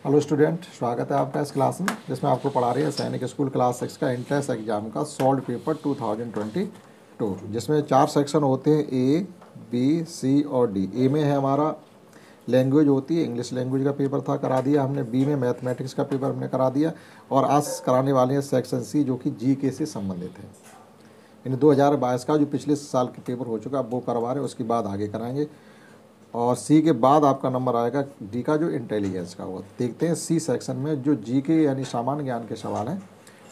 Hello student, स्वागत है आपका इस क्लास में जिसमें आपको पढ़ा रही है सैनिक स्कूल क्लास 6 का इंट्रेंस एग्जाम का सॉल्व पेपर 2022, जिसमें 4 सेक्शन होते हैं, ए बी सी और डी। ए में है हमारा लैंग्वेज होती है, इंग्लिश लैंग्वेज का पेपर था, करा दिया हमने। बी में मैथमेटिक्स का पेपर हमने करा दिया और आज कराने वाले हैं सेक्शन सी, जो कि जीके से संबंधित है। इन 2022 का जो पिछले साल के पेपर हो चुका वो करवा रहे हैं, उसके बाद आगे कराएंगे। और सी के बाद आपका नंबर आएगा डी का, जो इंटेलिजेंस का होगा। देखते हैं सी सेक्शन में जो जीके यानी सामान्य ज्ञान के सवाल हैं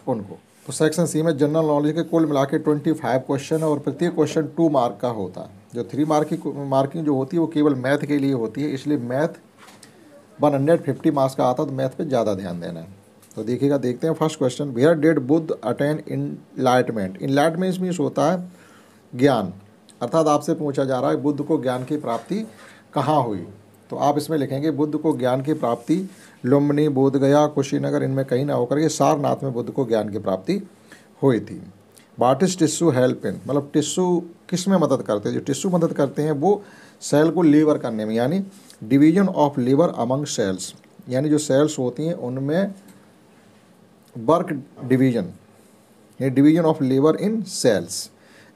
उनको। तो सेक्शन सी में जनरल नॉलेज के कुल मिला के 25 क्वेश्चन है और प्रत्येक क्वेश्चन 2 मार्क का होता है। जो 3 मार्क की मार्किंग जो होती है वो केवल मैथ के लिए होती है, इसलिए मैथ 150 मार्क्स का आता है, तो मैथ पे ज़्यादा ध्यान देना है। तो देखिएगा, देखते हैं first question. Where did Buddha attain enlightenment? Enlightenment means होता है ज्ञान, अर्थात आपसे पूछा जा रहा है बुद्ध को ज्ञान की प्राप्ति कहाँ हुई। तो आप इसमें लिखेंगे बुद्ध को ज्ञान की प्राप्ति लुम्बिनी, बोधगया, कुशीनगर, इनमें कहीं ना होकर के सारनाथ में बुद्ध को ज्ञान की प्राप्ति हुई थी। What is tissue help in? मतलब टिश्यू किस में मदद करते हैं? जो टिश्यू मदद करते हैं वो सेल को लीवर करने में, यानी डिवीजन ऑफ लीवर अमंग सेल्स, यानी जो सेल्स होती हैं उनमें वर्क डिवीजन, ये डिवीजन ऑफ लीवर इन सेल्स,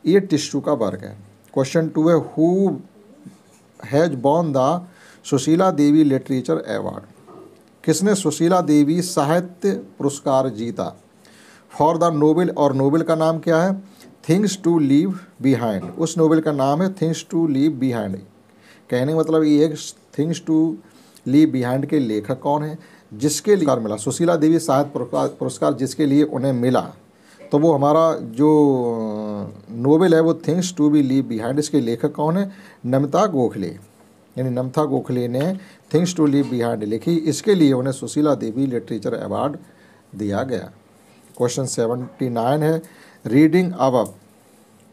ये टिश्यू का वर्क है। क्वेश्चन 2 है, who has won the Sushila Devi literature award? किसने सुशीला देवी साहित्य पुरस्कार जीता? फॉर द नोबेल, और नोबेल का नाम क्या है? Things to leave behind. उस नोबेल का नाम है थिंग्स टू लीव बिहाइंड। कहने का मतलब ये है, थिंग्स टू लीव बिहाइंड के लेखक कौन है? जिसके लिए मिला सुशीला देवी साहित्य पुरस्कार, जिसके लिए उन्हें मिला, तो वो हमारा जो नोबेल है वो things to be leave behind. इसके लेखक कौन है? नमिता गोखले, यानी नमिता गोखले ने थिंग्स टू लीव बिहाइंड लिखी, इसके लिए उन्हें सुशीला देवी लिटरेचर अवार्ड दिया गया। क्वेश्चन 79 है, reading above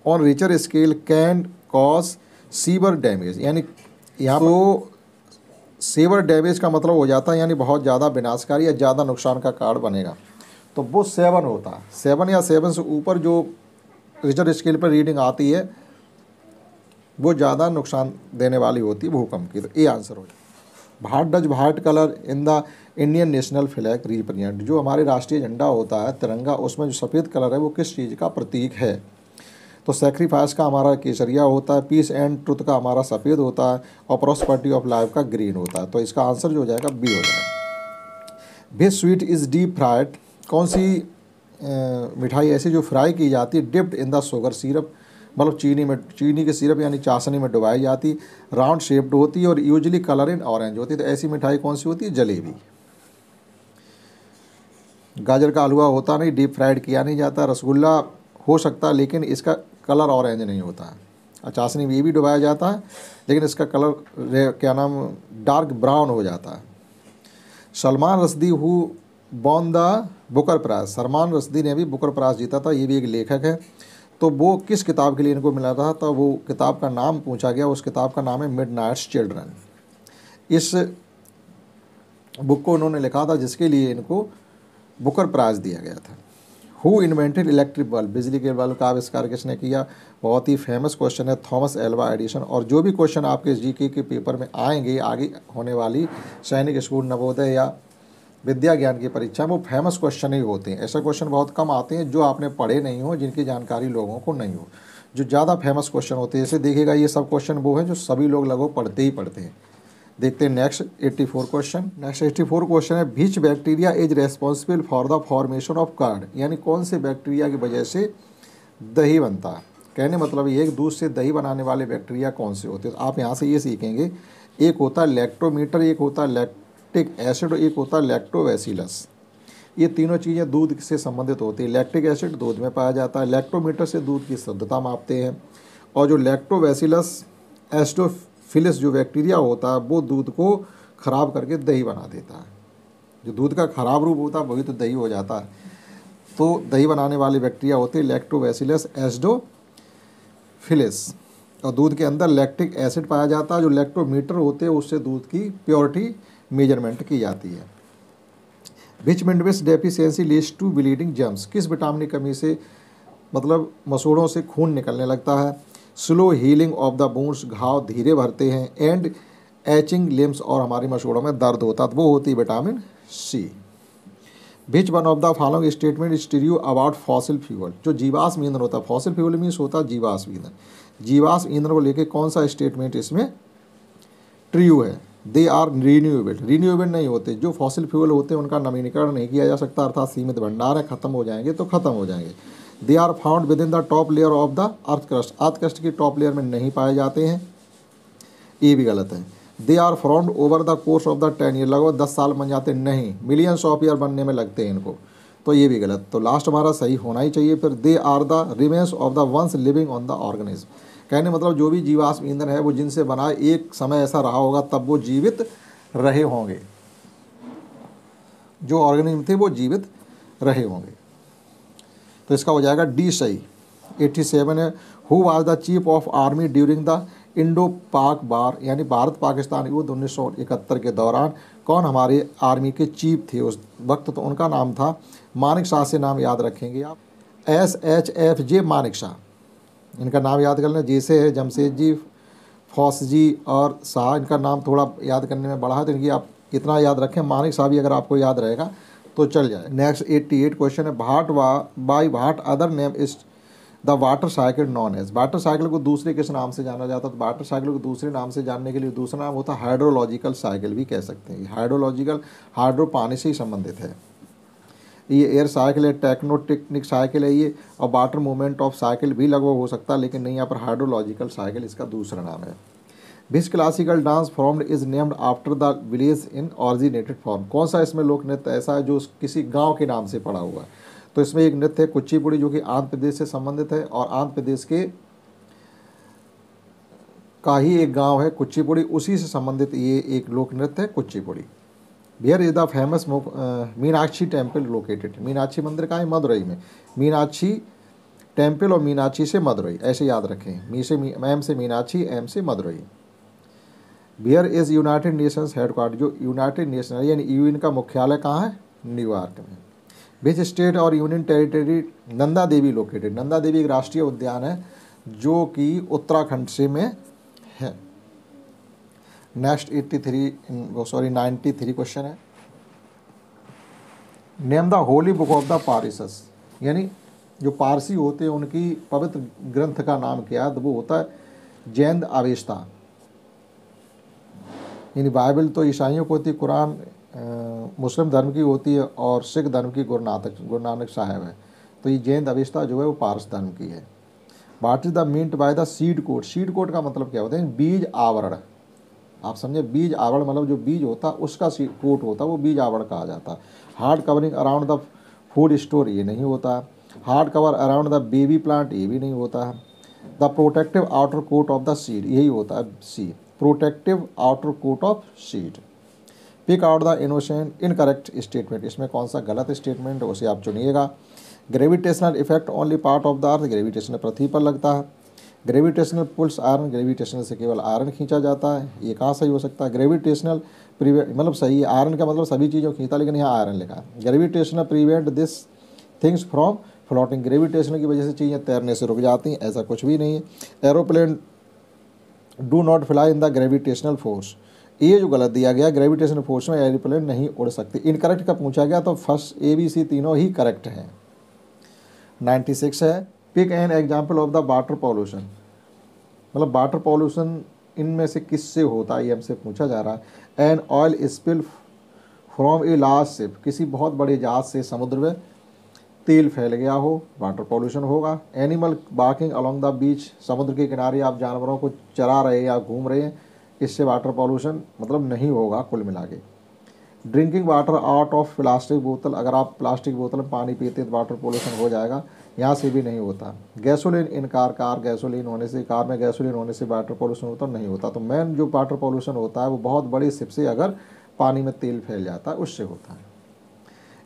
on Richter scale can cause sewer damage? यानी यहाँ तो सीवर डैमेज का मतलब हो जाता है यानी बहुत ज़्यादा विनाशकारी या ज़्यादा नुकसान का कारण बनेगा, तो वो 7 होता है। 7 या 7 से ऊपर जो रिचर स्केल पर रीडिंग आती है वो ज़्यादा नुकसान देने वाली होती है भूकंप की। तो ये आंसर हो जाए। What does white colour in the Indian national flag represent? जो हमारे राष्ट्रीय झंडा होता है तिरंगा, उसमें जो सफ़ेद कलर है वो किस चीज़ का प्रतीक है? तो सेक्रीफाइस का हमारा केसरिया होता है, पीस एंड ट्रुथ का हमारा सफ़ेद होता है और प्रॉस्पेरिटी ऑफ लाइफ का ग्रीन होता है। तो इसका आंसर जो हो जाएगा बी हो जाएगा। विच स्वीट इज़ डीप फ्राइड? कौन सी मिठाई ऐसी जो फ्राई की जाती है dipped in the sugar syrup, मतलब चीनी के सिरप यानी चाशनी में डुबाई जाती, राउंड शेप्ड होती है और यूजुअली कलर इन ऑरेंज होती है। तो ऐसी मिठाई कौन सी होती है? जलेबी। गाजर का हलवा होता नहीं, डीप फ्राइड किया नहीं जाता। रसगुल्ला हो सकता है लेकिन इसका कलर ऑरेंज नहीं होता है। चाशनी में ये भी डुबाया जाता है लेकिन इसका कलर डार्क ब्राउन हो जाता है। Salman Rushdie who won the Booker prize? Salman Rushdie ने भी बुकर प्राइज जीता था, ये भी एक लेखक है। तो वो किस किताब के लिए इनको मिला था? तो वो किताब का नाम पूछा गया, उस किताब का नाम है मिडनाइट्स चिल्ड्रन। इस बुक को उन्होंने लिखा था जिसके लिए इनको बुकर प्राइज दिया गया था। Who invented electric bulb? बिजली के बल्ब का आविष्कार किसने किया? बहुत ही फेमस क्वेश्चन है, थॉमस एल्वा एडिसन। और जो भी क्वेश्चन आपके जीके के पेपर में आएंगे आगे होने वाली सैनिक स्कूल, नवोदय या विद्या ज्ञान की परीक्षा में, वो फेमस क्वेश्चन ही होते हैं। ऐसे क्वेश्चन बहुत कम आते हैं जो आपने पढ़े नहीं हो, जिनकी जानकारी लोगों को नहीं हो। जो ज़्यादा फेमस क्वेश्चन होते हैं, जैसे देखिएगा ये सब क्वेश्चन वो हैं जो सभी लोग लगभग पढ़ते ही पढ़ते हैं। देखते हैं नेक्स्ट 84 क्वेश्चन। नेक्स्ट 84 क्वेश्चन है, which bacteria is responsible for the formation of curd? यानी कौन से बैक्टीरिया की वजह से दही बनता है? कहने मतलब ये एक दूध से दही बनाने वाले बैक्टीरिया कौन से होते हैं? तो आप यहाँ से ये सीखेंगे, एक होता है लैक्टोमीटर, एक होता है लैक्टिक एसिड और एक होता है लैक्टोबैसिलस। ये तीनों चीज़ें दूध से संबंधित होती है। लैक्टिक एसिड दूध में पाया जाता है, लैक्टोमीटर से दूध की शुद्धता मापते हैं, और जो लैक्टोबैसिलस एस्टोफिलिस जो बैक्टीरिया होता है वो दूध को ख़राब करके दही बना देता है। जो दूध का ख़राब रूप होता है वही तो दही हो जाता है। तो दही बनाने वाले बैक्टीरिया होते हैं लैक्टोबैसिलस एस्टोफिलिस, और दूध के अंदर लैक्टिक एसिड पाया जाता है। जो लैक्टोमीटर होते हैं उससे दूध की प्योरिटी मेजरमेंट की जाती है। Which minerals deficiency leads to bleeding gums? किस विटामिन की कमी से मतलब मसूड़ों से खून निकलने लगता है? Slow healing of the wounds, घाव धीरे भरते हैं। एंड एचिंग लिम्स और हमारी मसूड़ों में दर्द होता है, तो वो होती है vitamin C. Which one of the following statement is true about fossil fuel, जो जीवाश्म ईंधन होता है, फॉसिल फ्यूल मीन्स होता है जीवाश्म ईंधन, जीवाश्म ईंधन को लेके कौन सा स्टेटमेंट इसमें ट्रू है? दे आर रीन्यूएबल, रीन्यूएबल नहीं होते, जो फॉसिल फ्यूल होते हैं उनका नवीनीकरण नहीं किया जा सकता, अर्थात सीमित भंडार है, खत्म हो जाएंगे तो खत्म हो जाएंगे। They are found within the top टॉप of the the crust earth, crust क्रस्ट की टॉप लेयर में नहीं पाए जाते हैं, ये भी गलत है। They are found over the course of the 10 year, लगभग 10 साल बन जाते नहीं, मिलियंस ऑफ ईयर बनने में लगते हैं इनको, तो ये भी गलत। तो लास्ट हमारा सही होना ही चाहिए। फिर they are the remains of the once living on the organism, कहने मतलब जो भी जीवाश्म ईंधन है वो जिनसे बना एक समय ऐसा रहा होगा तब वो जीवित रहे होंगे, जो ऑर्गेनिज्म थे वो जीवित रहे होंगे, तो इसका हो जाएगा डी सही। 87 है, who was the chief of army during the Indo पाक वार, यानी भारत पाकिस्तान युद्ध 1971 के दौरान कौन हमारे आर्मी के चीफ थे उस वक्त? तो उनका नाम था मानिक शाह, से नाम याद रखेंगे आप, SHFJ मानिक शाह, इनका नाम याद कर लें। जैसे है जमशेद जी, फौज जी और शाह, इनका नाम थोड़ा याद करने में बड़ा है, तो इनकी आप इतना याद रखें, मानिक शाह भी अगर आपको याद रहेगा तो चल जाए। नेक्स्ट 88 क्वेश्चन है, by what other name is the water cycle known as, water cycle को दूसरे किस नाम से जाना जाता है? तो वाटर साइकिल को दूसरे नाम से जानने के लिए दूसरा नाम होता है हाइड्रोलॉजिकल साइकिल भी कह सकते हैं। हाइड्रोलॉजिकल, हाइड्रो पानी से ही संबंधित है, ये एयर साइकिल है, टेक्नोटेक्निक साइकिल है ये, और वाटर मूवमेंट ऑफ साइकिल भी लगभग हो सकता है, लेकिन नहीं, यहाँ पर हाइड्रोलॉजिकल साइकिल इसका दूसरा नाम है। Which classical dance form is named after the village in originated form, कौन सा इसमें लोक नृत्य ऐसा है जो किसी गांव के नाम से पड़ा हुआ है? तो इसमें एक नृत्य है कुचिपुड़ी, जो कि आंध्र प्रदेश से संबंधित है, और आंध्र प्रदेश के का ही एक गांव है कुचिपुड़ी, उसी से संबंधित ये एक लोक नृत्य है Kuchipudi. Where is the famous Meenakshi temple located, Meenakshi मंदिर कहाँ है? मदुरई में, मीनाक्षी टेम्पल और मीनाक्षी से मदुरई, ऐसे याद रखें, एम से मीनाक्षी, एम से Madurai. Where is United Nations headquarter, जो यूनाइटेड नेशन यानी यूएन का मुख्यालय कहाँ है? न्यूयॉर्क में। विच स्टेट और union territory Nanda Devi located, Nanda Devi एक राष्ट्रीय उद्यान है जो कि उत्तराखंड से में है। नेक्स्ट 93 क्वेश्चन है, name the holy book of the Parsis, यानी जो पारसी होते हैं उनकी पवित्र ग्रंथ का नाम क्या है? तो वो होता है जैन अवेस्ता, यानी बाइबल तो ईसाइयों को होती है, कुरान मुस्लिम धर्म की होती है, और सिख धर्म की गुरु नानक साहब है, तो ये जैन अवेस्ता जो है वो पारस धर्म की है। What is the meant by the seed coat, seed coat का मतलब क्या होता है? बीज आवरण, आप समझे, बीज आवरण मतलब जो बीज होता है उसका कोट होता है, वो बीज आवरण कहा जाता है। Hard covering around the food store, ये नहीं होता है। Hard cover around the baby plant, ये भी नहीं होता है। The protective outer coat of the seed, यही होता है C, protective outer coat of seed. Pick out the innocent incorrect statement, इसमें कौन सा गलत स्टेटमेंट है उसे आप चुनिएगा। Gravitational effect only part of the earth, gravitational पृथ्वी पर लगता है। ग्रेविटेशनल पुल्स आयरन, ग्रेविटेशनल से केवल आयरन खींचा जाता है, ये कहाँ सही हो सकता है? ग्रेविटेशनल मतलब सही है, आयरन का मतलब सभी चीज़ों खींचता, लेकिन यहाँ आयरन लिखा है। Gravitational prevent this things from floating, gravitational की वजह से चीज़ें तैरने से रुक जाती हैं, ऐसा कुछ भी नहीं है। Aeroplane do not fly in the gravitational force, ये जो गलत दिया गया, ग्रेविटेशनल फोर्स में एरोप्लेन नहीं उड़ सकती। इनकरेक्ट का पूछा गया तो फर्स्ट ABC तीनों ही करेक्ट हैं। 96 है, pick an example of the water pollution, मतलब वाटर पॉल्यूशन इनमें से किससे होता है, ये हमसे पूछा जा रहा है। An oil spill from a large ship, किसी बहुत बड़े जहाज से समुद्र में तेल फैल गया हो, वाटर पॉल्यूशन होगा। Animal barking along the beach, समुद्र के किनारे आप जानवरों को चरा रहे हैं या घूम रहे हैं, इससे वाटर पॉल्यूशन मतलब नहीं होगा कुल मिला के। Drinking water out of plastic बोतल, अगर आप प्लास्टिक बोतल में पानी पीते तो वाटर पॉल्यूशन हो जाएगा, यहाँ से भी नहीं होता। गैसोलीन इन कार, कार गैसोलीन होने से, कार में गैसोलीन होने से वाटर पॉल्यूशन होता नहीं होता। तो मेन जो वाटर पॉल्यूशन होता है वो बहुत बड़ी शिप से अगर पानी में तेल फैल जाता है उससे होता है।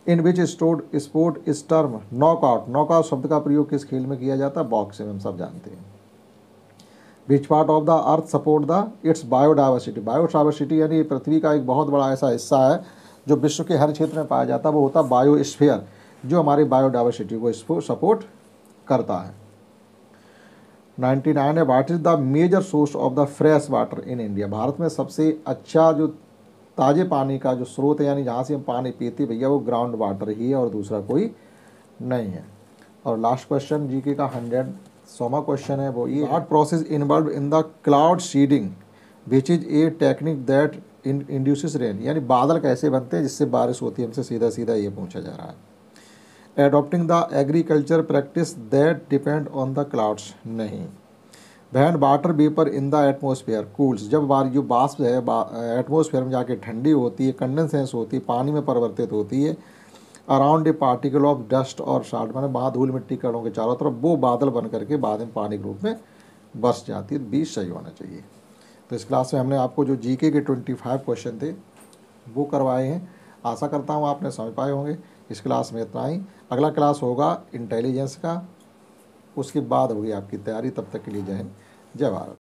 इन विच स्पोर्ट इस टर्म नॉकआउट, नॉकआउट शब्द का प्रयोग किस खेल में किया जाता है? बॉक्सिंग में, हम सब जानते हैं। Which part of the earth support the it's biodiversity, biodiversity यानी पृथ्वी का एक बहुत बड़ा ऐसा हिस्सा है जो विश्व के हर क्षेत्र में पाया जाता है, वो होता है बायोस्फीयर, जो हमारी बायोडाइवर्सिटी को इसको सपोर्ट करता है। 99 है what is the major source of the fresh water in India. भारत में सबसे अच्छा जो ताज़े पानी का जो स्रोत है, यानी जहाँ से हम पानी पीते भैया, वो ग्राउंड वाटर ही है और दूसरा कोई नहीं है। और लास्ट क्वेश्चन जीके का 100वां क्वेश्चन है, वो ये what process involve in the cloud seeding which is a technique that induces rain. यानी बादल कैसे बनते हैं जिससे बारिश होती है, हमसे सीधा सीधा ये पूछा जा रहा है। Adopting the agriculture practice that depend on the clouds, नहीं। When water vapour in the atmosphere cools, जब जो बाष्प है एटमोसफेयर में जाके ठंडी होती है, कंडेंसेंस होती है, पानी में परिवर्तित होती है, around a particle of dust और साल्ट, माने वहाँ धूल मिट्टी कणों के चारों तरफ, वो बादल बन करके बाद में पानी के रूप में बस जाती है। 20 सही होना चाहिए। तो इस क्लास में हमने आपको जो जीके के 25 क्वेश्चन थे वो करवाए हैं। आशा करता हूँ आपने समझ पाए होंगे। इस क्लास में इतना ही। अगला क्लास होगा इंटेलिजेंस का, उसके बाद होगी आपकी तैयारी। तब तक के लिए जय हिंद, जय भारत।